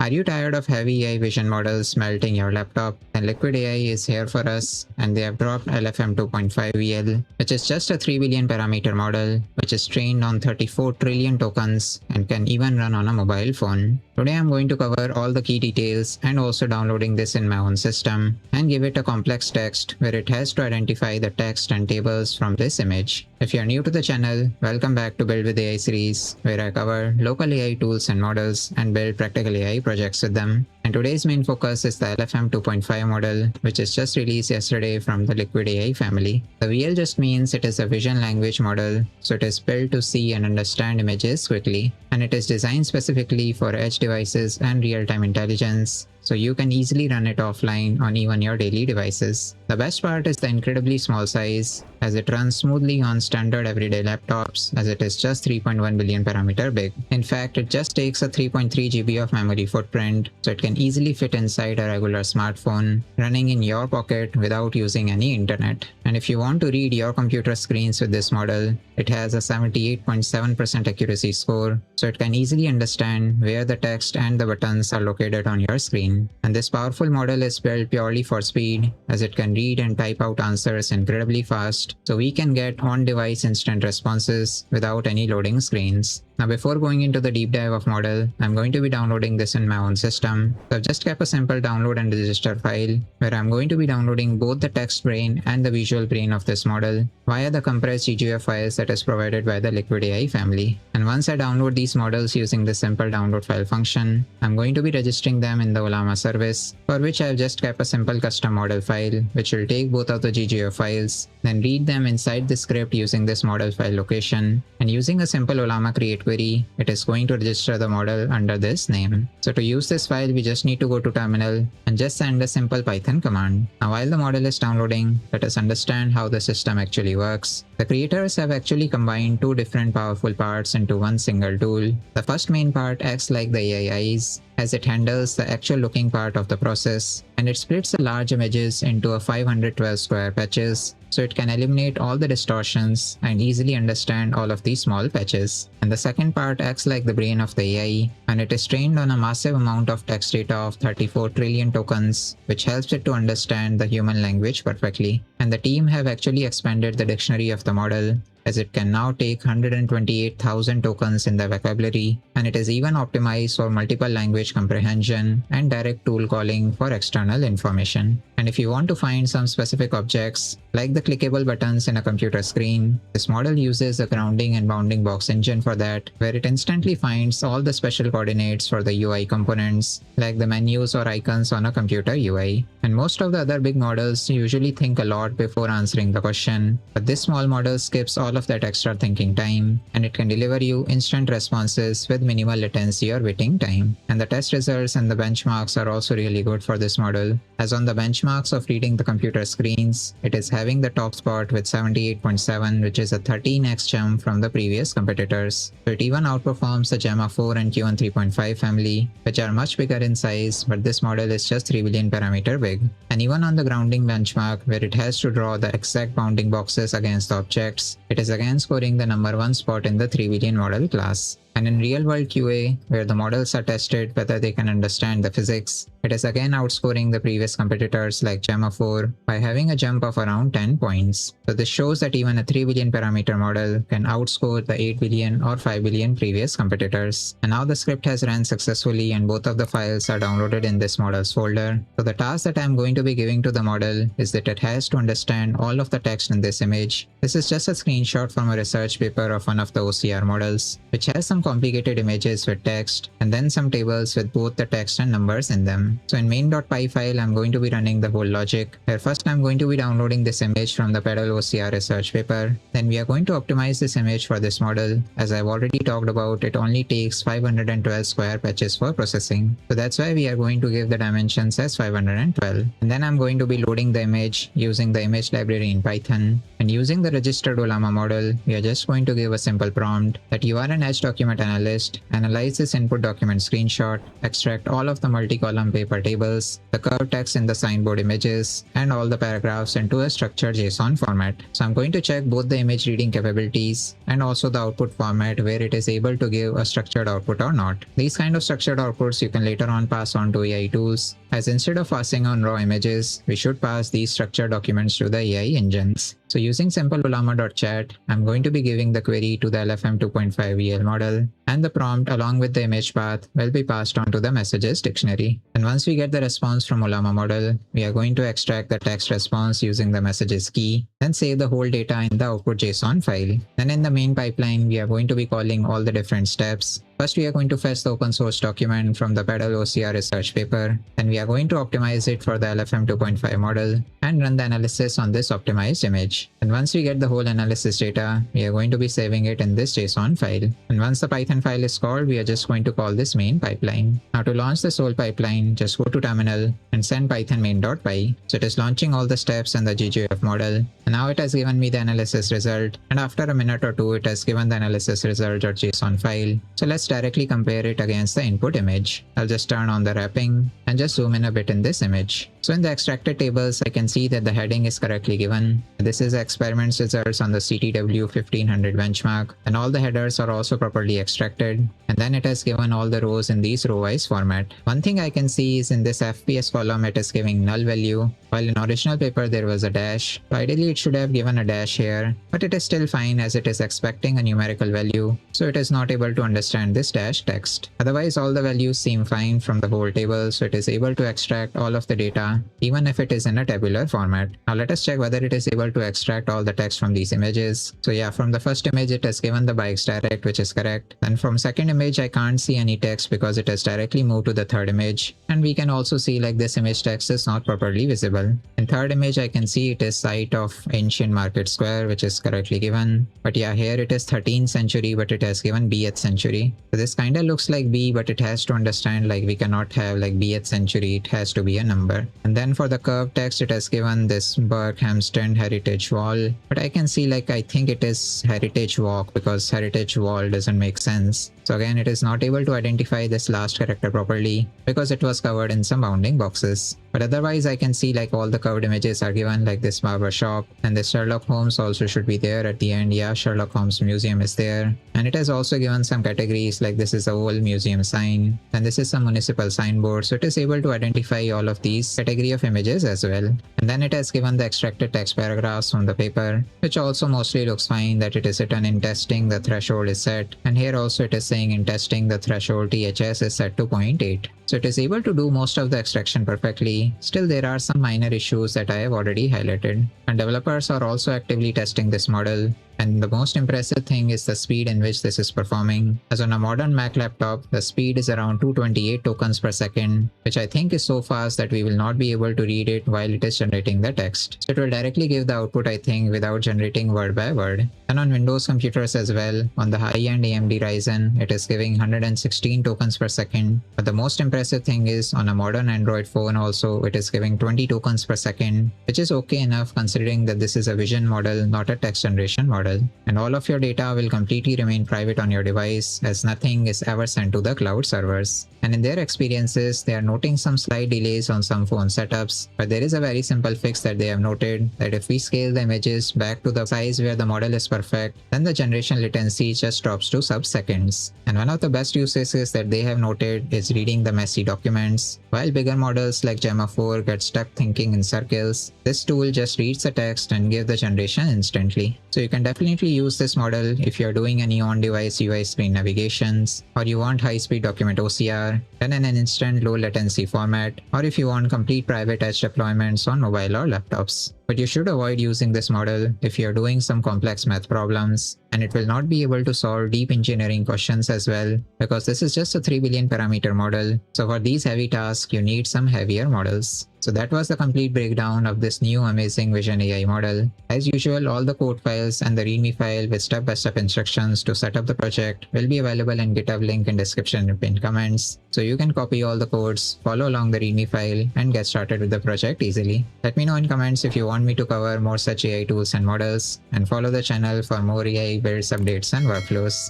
Are you tired of heavy AI vision models melting your laptop? Then Liquid AI is here for us, and they have dropped LFM2.5-VL, which is just a 3 billion parameter model, which is trained on 34 trillion tokens and can even run on a mobile phone. Today I'm going to cover all the key details and also downloading this in my own system and give it a complex text where it has to identify the text and tables from this image. If you are new to the channel, welcome back to Build with AI series, where I cover local AI tools and models and build practical AI projects with them. And today's main focus is the LFM 2.5 model, which is just released yesterday from the Liquid AI family. The VL just means it is a vision language model, so it is built to see and understand images quickly, and it is designed specifically for edge devices and real-time intelligence, so you can easily run it offline on even your daily devices. The best part is the incredibly small size, as it runs smoothly on standard everyday laptops, as it is just 3.1 billion parameter big. In fact, it just takes a 3.3 GB of memory footprint, so it can easily fit inside a regular smartphone, running in your pocket without using any internet. And if you want to read your computer screens with this model, it has a 78.7% accuracy score, so it can easily understand where the text and the buttons are located on your screen. And this powerful model is built purely for speed, as it can read and type out answers incredibly fast, so we can get on-device instant responses without any loading screens. Now before going into the deep dive of model, I'm going to be downloading this in my own system. So I've just kept a simple download and register file, where I'm going to be downloading both the text brain and the visual brain of this model via the compressed GGF files that is provided by the Liquid AI family. And once I download these models using the simple download file function, I'm going to be registering them in the Ollama service, for which I've just kept a simple custom model file, which will take both of the GGF files, then read them inside the script using this model file location, and using a simple Ollama create query, it is going to register the model under this name. So to use this file, we just need to go to terminal and just send a simple Python command. Now while the model is downloading, let us understand how the system actually works. The creators have actually combined two different powerful parts into one single tool. The first main part acts like the AI eyes, as it handles the actual looking part of the process, and it splits the large images into a 512 square patches, so it can eliminate all the distortions and easily understand all of these small patches. And the second part acts like the brain of the AI, and it is trained on a massive amount of text data of 34 trillion tokens, which helps it to understand the human language perfectly. And the team have actually expanded the dictionary of the model, as it can now take 128,000 tokens in the vocabulary, and it is even optimized for multiple language comprehension and direct tool calling for external information. And if you want to find some specific objects, like the clickable buttons in a computer screen, this model uses a grounding and bounding box engine for that, where it instantly finds all the special coordinates for the UI components, like the menus or icons on a computer UI. And most of the other big models usually think a lot before answering the question, but this small model skips all of that extra thinking time, and it can deliver you instant responses with minimal latency or waiting time. And the test results and the benchmarks are also really good for this model, as on the benchmarks of reading the computer screens, it is having the top spot with 78.7, which is a 13x jump from the previous competitors. So it even outperforms the Gemma 4 and Q1 3.5 family, which are much bigger in size, but this model is just 3 billion parameter big. And even on the grounding benchmark, where it has to draw the exact bounding boxes against the objects, it is again scoring the number 1 spot in the 3 billion model class. And in real-world QA, where the models are tested whether they can understand the physics, it is again outscoring the previous competitors like Gemma 4 by having a jump of around 10 points. So this shows that even a 3 billion parameter model can outscore the 8 billion or 5 billion previous competitors. And now the script has ran successfully, and both of the files are downloaded in this models folder. So the task that I am going to be giving to the model is that it has to understand all of the text in this image. This is just a screenshot from a research paper of one of the OCR models, which has some complicated images with text and then some tables with both the text and numbers in them. So in main.py file, I'm going to be running the whole logic, where first I'm going to be downloading this image from the Pedal OCR research paper. Then we are going to optimize this image for this model. As I've already talked about, it only takes 512 square patches for processing. So that's why we are going to give the dimensions as 512. And then I'm going to be loading the image using the image library in Python. And using the registered Ollama model, we are just going to give a simple prompt that you are an edge document document analyst, analyze this input document screenshot, extract all of the multi-column paper tables, the curved text in the signboard images, and all the paragraphs into a structured JSON format. So I'm going to check both the image reading capabilities and also the output format where it is able to give a structured output or not. These kind of structured outputs you can later on pass on to AI tools, as instead of passing on raw images, we should pass these structured documents to the AI engines. So using simple ulama.chat, I'm going to be giving the query to the LFM2.5-VL model, and the prompt along with the image path will be passed on to the messages dictionary. And once we get the response from Ulama model, we are going to extract the text response using the messages key, then save the whole data in the output JSON file. Then in the main pipeline, we are going to be calling all the different steps. First, we are going to fetch the open source document from the PEDAL OCR research paper, and we are going to optimize it for the LFM 2.5 model and run the analysis on this optimized image. And once we get the whole analysis data, we are going to be saving it in this JSON file. And once the Python file is called, we are just going to call this main pipeline. Now to launch this whole pipeline, just go to terminal and send python main.py. So it is launching all the steps in the GGF model. And now it has given me the analysis result. And after a minute or two, it has given the analysis result.json file. So let's directly compare it against the input image. I'll just turn on the wrapping and just zoom in a bit in this image. So in the extracted tables, I can see that the heading is correctly given. This is experiments results on the CTW 1500 benchmark, and all the headers are also properly extracted. And then it has given all the rows in these row-wise format. One thing I can see is in this FPS column, it is giving null value, while in original paper there was a dash. So ideally it should have given a dash here, but it is still fine as it is expecting a numerical value, so it is not able to understand this dash text. Otherwise all the values seem fine from the whole table, so it is able to extract all of the data even if it is in a tabular format. Now let us check whether it is able to extract all the text from these images. So yeah, from the first image it has given the bikes direct, which is correct. Then from second image I can't see any text because it has directly moved to the third image, and we can also see like this image text is not properly visible. In third image I can see it is site of ancient market square, which is correctly given, but yeah, here it is 13th century but it has given B8th century. So this kinda looks like B, but it has to understand like we cannot have like B8th century, it has to be a number. And then for the curved text it has given this Berkhamsted Heritage Wall, but I can see like I think it is Heritage Walk because Heritage Wall doesn't make sense. So again, it is not able to identify this last character properly because it was covered in some bounding boxes. But otherwise I can see like all the curved images are given, like this barber shop, and this Sherlock Holmes also should be there at the end. Yeah, Sherlock Holmes museum is there, and it has also given some categories like this is a old museum sign and this is some municipal signboard, so it is able to identify all of these category of images as well. And then it has given the extracted text paragraphs from the paper, which also mostly looks fine, that it is written in testing the threshold is set, and here also it is saying in testing the threshold THS is set to 0.8. So it is able to do most of the extraction perfectly. Still there are some minor issues that I have already highlighted, and developers are also actively testing this model. And the most impressive thing is the speed in which this is performing, as on a modern Mac laptop, the speed is around 228 tokens per second, which I think is so fast that we will not be able to read it while it is generating the text. So it will directly give the output, I think, without generating word by word. And on Windows computers as well, on the high-end AMD Ryzen, it is giving 116 tokens per second. But the most impressive thing is on a modern Android phone also, it is giving 20 tokens per second, which is okay enough considering that this is a vision model, not a text generation model. And all of your data will completely remain private on your device, as nothing is ever sent to the cloud servers. And in their experiences, they are noting some slight delays on some phone setups, but there is a very simple fix that they have noted, that if we scale the images back to the size where the model is perfect, then the generation latency just drops to sub-seconds. And one of the best use cases that they have noted is reading the messy documents. While bigger models like Gemma 4 get stuck thinking in circles, this tool just reads the text and gives the generation instantly. So you can definitely use this model if you are doing any on-device UI screen navigations, or you want high-speed document OCR, done in an instant low latency format, or if you want complete private edge deployments on mobile or laptops. But you should avoid using this model if you are doing some complex math problems, and it will not be able to solve deep engineering questions as well, because this is just a 3 billion parameter model. So for these heavy tasks, you need some heavier models. So that was the complete breakdown of this new amazing Vision AI model. As usual, all the code files and the README file with step-by-step instructions to set up the project will be available in GitHub link in description and pinned comments. So you can copy all the codes, follow along the README file, and get started with the project easily. Let me know in comments if you want me to cover more such AI tools and models, and follow the channel for more AI builds, updates, and workflows.